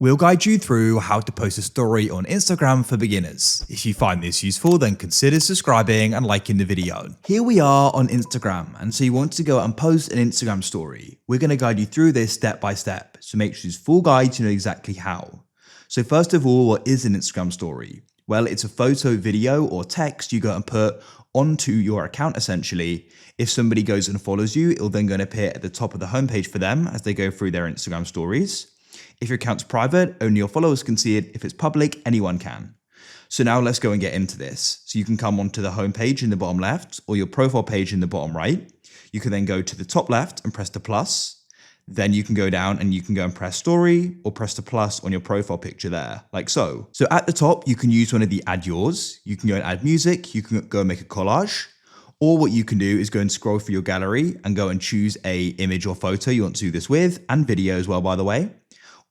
We'll guide you through how to post a story on Instagram for beginners. If you find this useful, then consider subscribing and liking the video. Here we are on Instagram, and so you want to go and post an Instagram story. We're going to guide you through this step by step, so make sure it's full guide to know exactly how. So first of all, what is an Instagram story? Well, it's a photo, video, or text you go and put onto your account essentially. If somebody goes and follows you, it'll then go and appear at the top of the homepage for them as they go through their Instagram stories. If your account's private, only your followers can see it. If it's public, anyone can. So now let's go and get into this. So you can come onto the homepage in the bottom left or your profile page in the bottom right. You can then go to the top left and press the plus. Then you can go down and you can go and press story or press the plus on your profile picture there, like so. So at the top, you can use one of the add yours. You can go and add music. You can go and make a collage. Or what you can do is go and scroll through your gallery and go and choose a image or photo you want to do this with, and video as well, by the way.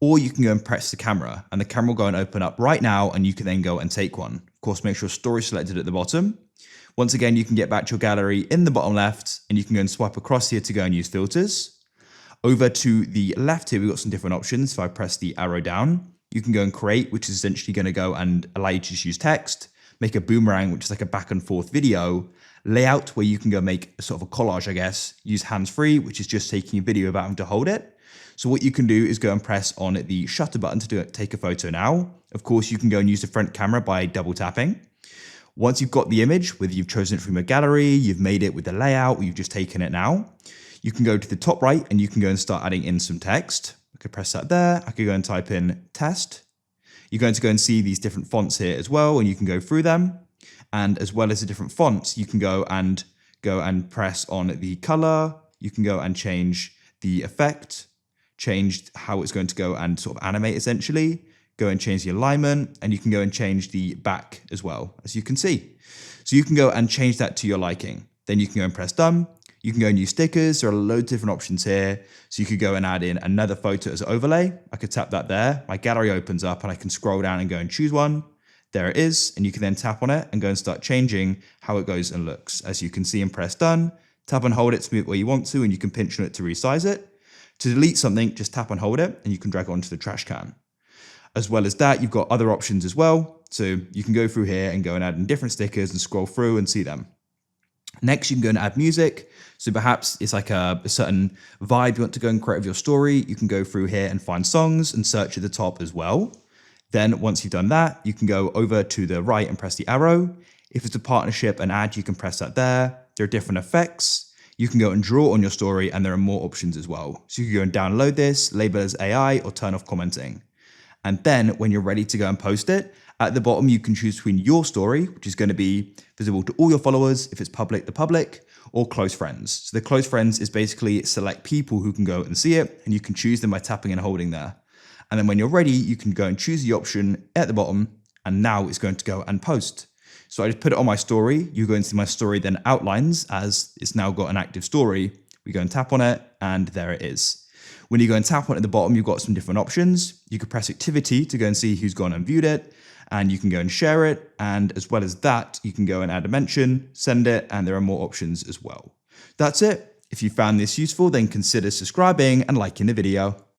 Or you can go and press the camera and the camera will go and open up right now and you can then go and take one. Of course, make sure story selected at the bottom. Once again, you can get back to your gallery in the bottom left and you can go and swipe across here to go and use filters. Over to the left here, we've got some different options. If I press the arrow down, you can go and create, which is essentially going to go and allow you to just use text, make a boomerang, which is like a back and forth video, layout where you can go make a sort of a collage, I guess, use hands-free, which is just taking a video without having to hold it. So what you can do is go and press on the shutter button to take a photo now. Of course, you can go and use the front camera by double tapping. Once you've got the image, whether you've chosen it from a gallery, you've made it with the layout, or you've just taken it now, you can go to the top right and you can go and start adding in some text. I could press that there. I could go and type in test. You're going to go and see these different fonts here as well, and you can go through them. And as well as the different fonts, you can go and press on the color. You can go and change the effect, change how it's going to go and sort of animate essentially, go and change the alignment, and you can go and change the back as well, as you can see. So you can go and change that to your liking. Then you can go and press done. You can go and use stickers. There are loads of different options here. So you could go and add in another photo as an overlay. I could tap that there. My gallery opens up and I can scroll down and go and choose one. There it is. And you can then tap on it and go and start changing how it goes and looks. As you can see and press done, tap and hold it to move it where you want to, and you can pinch on it to resize it. To delete something, just tap and hold it and you can drag it onto the trash can. As well as that, you've got other options as well. So you can go through here and go and add in different stickers and scroll through and see them. Next, you can go and add music. So perhaps it's like a certain vibe you want to go and create with your story. You can go through here and find songs and search at the top as well. Then once you've done that, you can go over to the right and press the arrow. If it's a partnership and ad, you can press that there. There are different effects. You can go and draw on your story and there are more options as well. So you can go and download this, label it as AI or turn off commenting. And then when you're ready to go and post it, at the bottom, you can choose between your story, which is going to be visible to all your followers. If it's public, the public, or close friends. So the close friends is basically select people who can go and see it, and you can choose them by tapping and holding there. And then when you're ready, you can go and choose the option at the bottom, and now it's going to go and post. So I just put it on my story. You go and see my story then outlines as it's now got an active story. We go and tap on it, and there it is. When you go and tap on it at the bottom, you've got some different options. You could press activity to go and see who's gone and viewed it, and you can go and share it. And as well as that, you can go and add a mention, send it, and there are more options as well. That's it. If you found this useful, then consider subscribing and liking the video.